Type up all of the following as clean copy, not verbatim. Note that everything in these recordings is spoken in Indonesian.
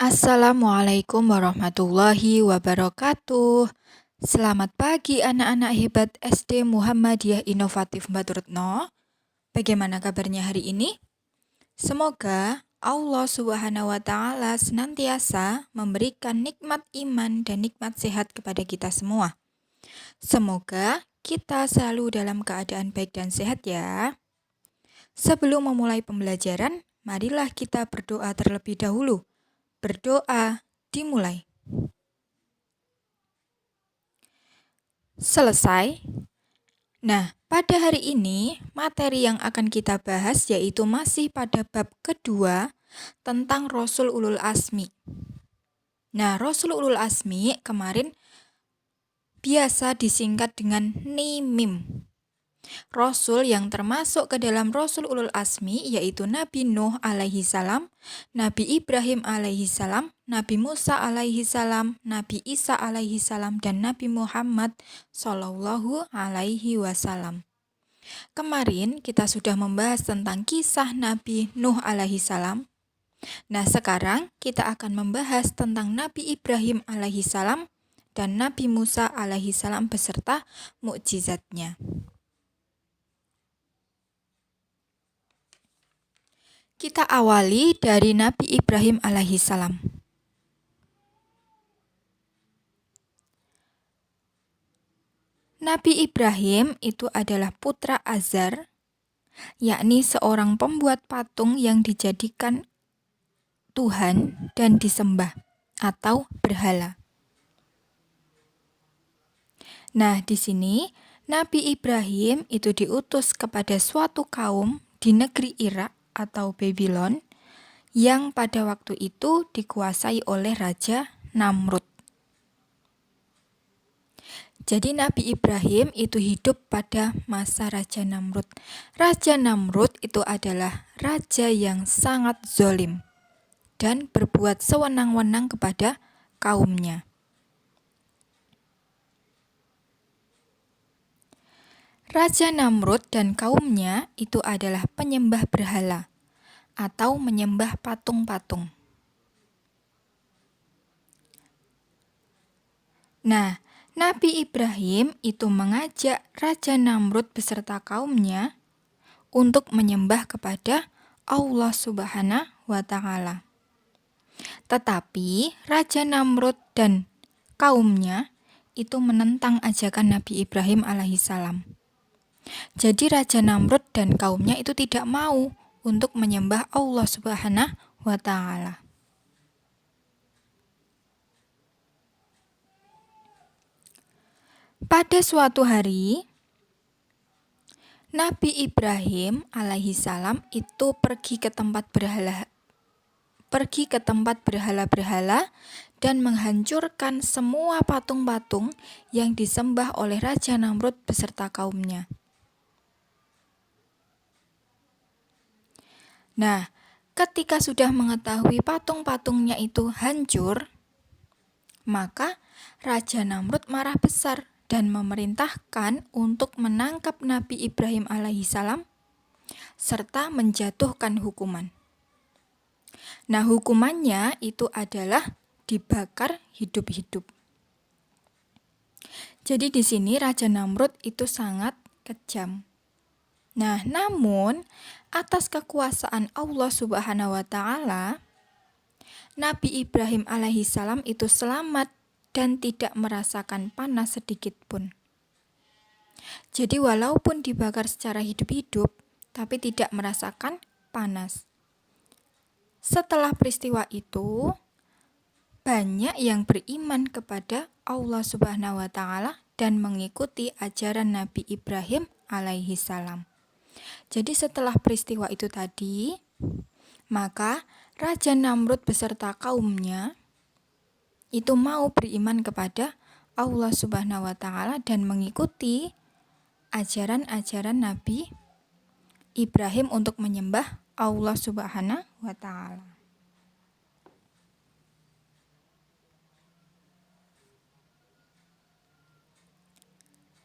Assalamualaikum warahmatullahi wabarakatuh. Selamat pagi anak-anak hebat SD Muhammadiyah Inovatif Batu Retno. Bagaimana kabarnya hari ini? Semoga Allah Subhanahu wa Ta'ala senantiasa memberikan nikmat iman dan nikmat sehat kepada kita semua. Semoga kita selalu dalam keadaan baik dan sehat ya. Sebelum memulai pembelajaran, marilah kita berdoa terlebih dahulu. Berdoa dimulai. Selesai. Nah, pada hari ini materi yang akan kita bahas yaitu masih pada bab kedua tentang Rasul Ulul Azmi. Nah, Rasul Ulul Azmi kemarin biasa disingkat dengan Nimim. Rasul yang termasuk ke dalam Rasul Ulul Azmi yaitu Nabi Nuh alaihi salam, Nabi Ibrahim alaihi salam, Nabi Musa alaihi salam, Nabi Isa alaihi salam, dan Nabi Muhammad sallallahu alaihi wasallam. Kemarin kita sudah membahas tentang kisah Nabi Nuh alaihi salam. Nah, sekarang kita akan membahas tentang Nabi Ibrahim alaihi salam dan Nabi Musa alaihi salam beserta mukjizatnya. Kita awali dari Nabi Ibrahim alaihi salam. Nabi Ibrahim itu adalah putra Azar, yakni seorang pembuat patung yang dijadikan Tuhan dan disembah atau berhala. Nah, di sini Nabi Ibrahim itu diutus kepada suatu kaum di negeri Irak atau Babylon yang pada waktu itu dikuasai oleh Raja Namrud. Jadi Nabi Ibrahim itu hidup pada masa Raja Namrud. Raja Namrud itu adalah raja yang sangat zolim dan berbuat sewenang-wenang kepada kaumnya. Raja Namrud dan kaumnya itu adalah penyembah berhala atau menyembah patung-patung. Nah, Nabi Ibrahim itu mengajak Raja Namrud beserta kaumnya untuk menyembah kepada Allah Subhanahu wa Ta'ala. Tetapi Raja Namrud dan kaumnya itu menentang ajakan Nabi Ibrahim alaihissalam. Jadi Raja Namrud dan kaumnya itu tidak mau untuk menyembah Allah Subhanahu wa Ta'ala. Pada suatu hari, Nabi Ibrahim alaihissalam itu pergi ke tempat berhala-berhala dan menghancurkan semua patung-patung yang disembah oleh Raja Namrud beserta kaumnya. Nah, ketika sudah mengetahui patung-patungnya itu hancur, maka Raja Namrud marah besar dan memerintahkan untuk menangkap Nabi Ibrahim alaihissalam serta menjatuhkan hukuman. Nah, hukumannya itu adalah dibakar hidup-hidup. Jadi di sini Raja Namrud itu sangat kejam. Nah, namun atas kekuasaan Allah Subhanahu wa Ta'ala, Nabi Ibrahim alaihissalam itu selamat dan tidak merasakan panas sedikit pun. Jadi walaupun dibakar secara hidup-hidup, tapi tidak merasakan panas. Setelah peristiwa itu, banyak yang beriman kepada Allah Subhanahu wa Ta'ala dan mengikuti ajaran Nabi Ibrahim alaihissalam. Jadi setelah peristiwa itu tadi, maka Raja Namrud beserta kaumnya itu mau beriman kepada Allah Subhanahu wa Ta'ala dan mengikuti ajaran-ajaran Nabi Ibrahim untuk menyembah Allah Subhanahu wa Ta'ala.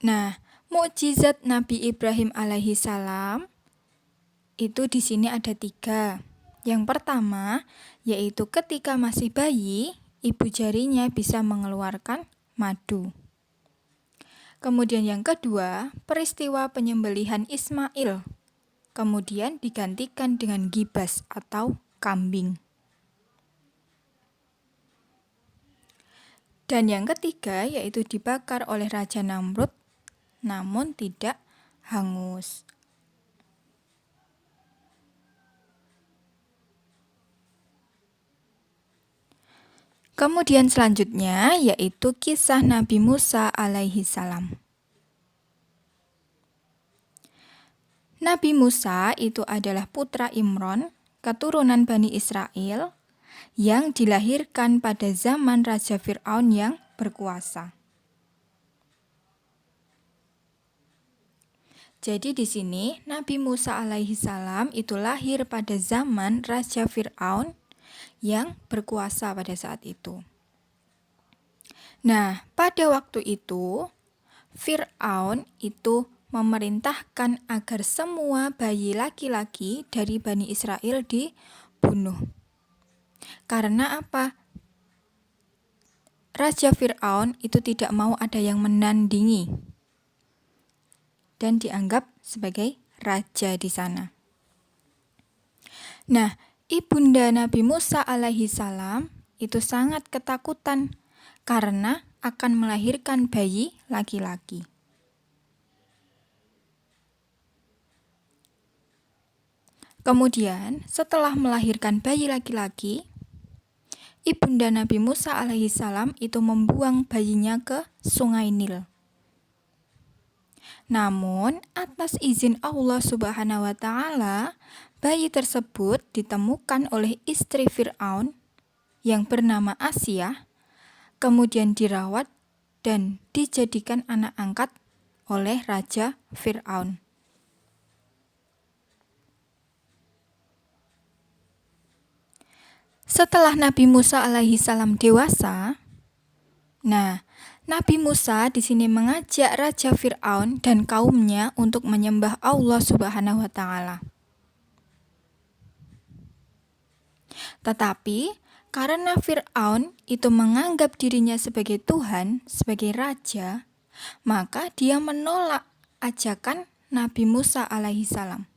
Nah, mukjizat Nabi Ibrahim alaihissalam itu di sini ada 3. Yang pertama, yaitu ketika masih bayi, ibu jarinya bisa mengeluarkan madu. Kemudian yang kedua, peristiwa penyembelihan Ismail, kemudian digantikan dengan gibas atau kambing. Dan yang ketiga, yaitu dibakar oleh Raja Namrud, namun tidak hangus. Kemudian selanjutnya yaitu kisah Nabi Musa alaihi salam. Nabi Musa itu adalah putra Imron, keturunan Bani Israel, yang dilahirkan pada zaman Raja Fir'aun yang berkuasa. Jadi di sini Nabi Musa alaihi salam itu lahir pada zaman Raja Fir'aun yang berkuasa pada saat itu. Nah, pada waktu itu Fir'aun itu memerintahkan agar semua bayi laki-laki dari Bani Israel dibunuh. Karena apa? Raja Fir'aun itu tidak mau ada yang menandingi dan dianggap sebagai raja di sana. Nah, ibunda Nabi Musa alaihi salam itu sangat ketakutan karena akan melahirkan bayi laki-laki. Kemudian, setelah melahirkan bayi laki-laki, ibunda Nabi Musa alaihi salam itu membuang bayinya ke Sungai Nil. Namun, atas izin Allah Subhanahu wa taala, bayi tersebut ditemukan oleh istri Fir'aun yang bernama Asyah, kemudian dirawat dan dijadikan anak angkat oleh Raja Fir'aun. Setelah Nabi Musa alaihi salam dewasa, Nabi Musa di sini mengajak Raja Fir'aun dan kaumnya untuk menyembah Allah Subhanahu wa taala. Tetapi karena Fir'aun itu menganggap dirinya sebagai Tuhan, sebagai raja, maka dia menolak ajakan Nabi Musa alaihi salam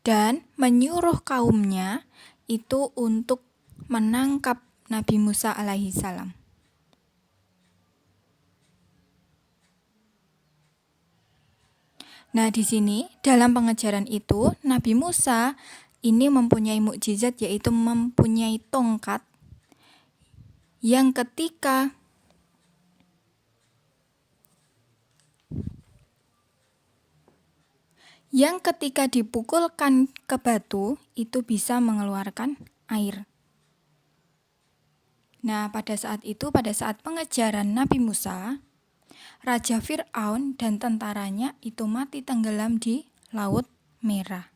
dan menyuruh kaumnya itu untuk menangkap Nabi Musa alaihi salam. Nah, di sini dalam pengejaran itu Nabi Musa ini mempunyai mukjizat, yaitu mempunyai tongkat yang ketika dipukulkan ke batu itu bisa mengeluarkan air. Nah, pada saat pengejaran Nabi Musa, Raja Fir'aun dan tentaranya itu mati tenggelam di Laut Merah.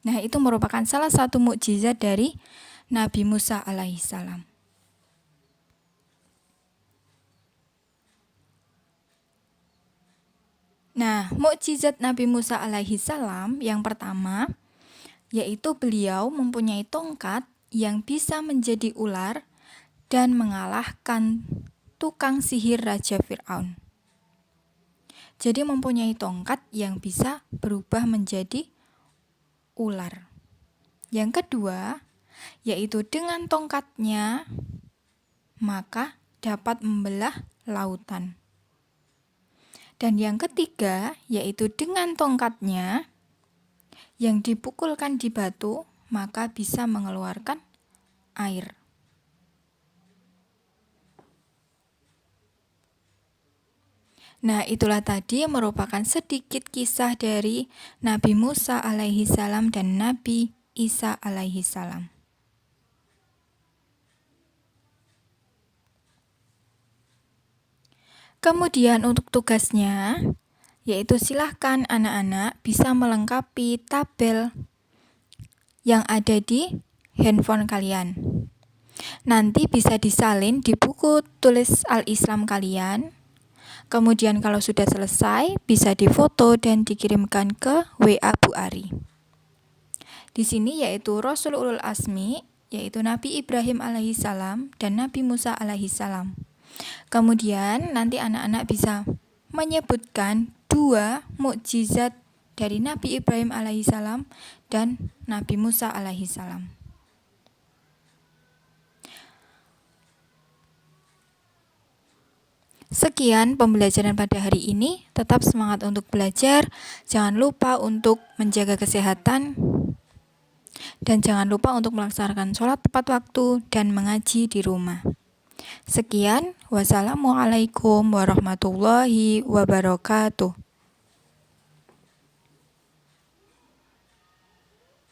Nah, itu merupakan salah satu mukjizat dari Nabi Musa alaihi salam. Nah, mukjizat Nabi Musa alaihi salam yang pertama yaitu beliau mempunyai tongkat yang bisa menjadi ular dan mengalahkan tukang sihir Raja Fir'aun. Jadi mempunyai tongkat yang bisa berubah menjadi ular. Yang kedua, yaitu dengan tongkatnya maka dapat membelah lautan. Dan yang ketiga, yaitu dengan tongkatnya yang dipukulkan di batu maka bisa mengeluarkan air. Nah, itulah tadi merupakan sedikit kisah dari Nabi Musa alaihi salam dan Nabi Isa alaihi salam. Kemudian untuk tugasnya, yaitu silahkan anak-anak bisa melengkapi tabel yang ada di handphone kalian. Nanti bisa disalin di buku tulis Al-Islam kalian. Kemudian kalau sudah selesai, bisa difoto dan dikirimkan ke WA Bu Ari. di sini yaitu Rasul Ulul Azmi, yaitu Nabi Ibrahim alaihissalam dan Nabi Musa alaihissalam. Kemudian nanti anak-anak bisa menyebutkan 2 mukjizat dari Nabi Ibrahim alaihissalam dan Nabi Musa alaihissalam. Sekian pembelajaran pada hari ini. Tetap semangat untuk belajar. Jangan lupa untuk menjaga kesehatan. Dan jangan lupa untuk melaksanakan sholat tepat waktu dan mengaji di rumah. Sekian. Wassalamualaikum warahmatullahi wabarakatuh.